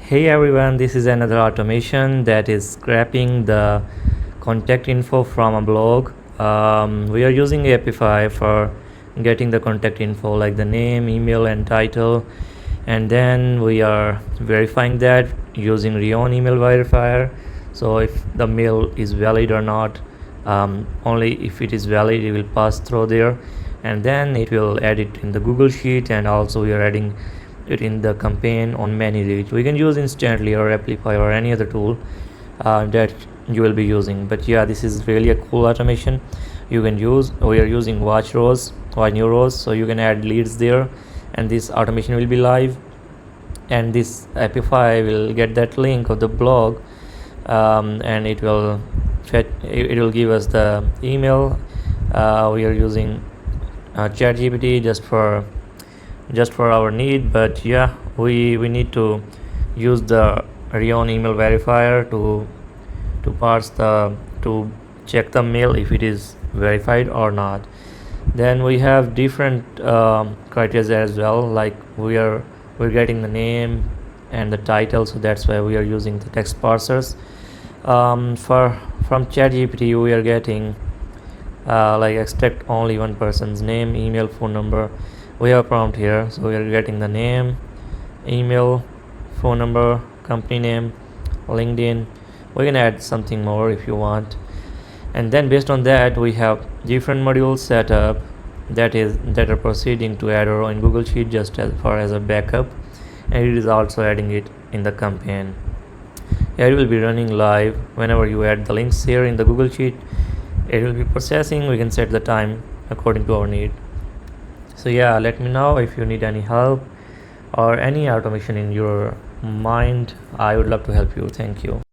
Hey everyone, this is another automation that is scraping the contact info from a blog. We are using Apify for getting the contact info like the name, email, and title, and then we are verifying that using Rion email verifier. So if the mail is valid or not, only if it is valid, it will pass through there, and then it will add it in the Google Sheet, and also we are adding it in the campaign on many reach. We can use instantly or Apify or any other tool that you will be using. But yeah, this is really a cool automation you can use. We are using watch new rows, so you can add leads there, and this automation will be live, and this Apify will get that link of the blog, and it will give us the email. We are using ChatGPT just for our need, but yeah, we need to use the Rion email verifier to parse the to check the mail if it is verified or not. Then we have different criteria as well, like we're getting the name and the title, so that's why we are using the text parsers. From ChatGPT we are getting like extract only one person's name, email, phone number. We have prompt here, so we are getting the name, email, phone number, company name, LinkedIn. We can add something more if you want, and then based on that we have different modules set up that are proceeding to add a row in Google Sheet just as far as a backup, and it is also adding it in the campaign. It will be running live whenever you add the links here in the Google Sheet. It will be processing. We can set the time according to our need. So yeah, let me know if you need any help or any automation in your mind. I would love to help you. Thank you.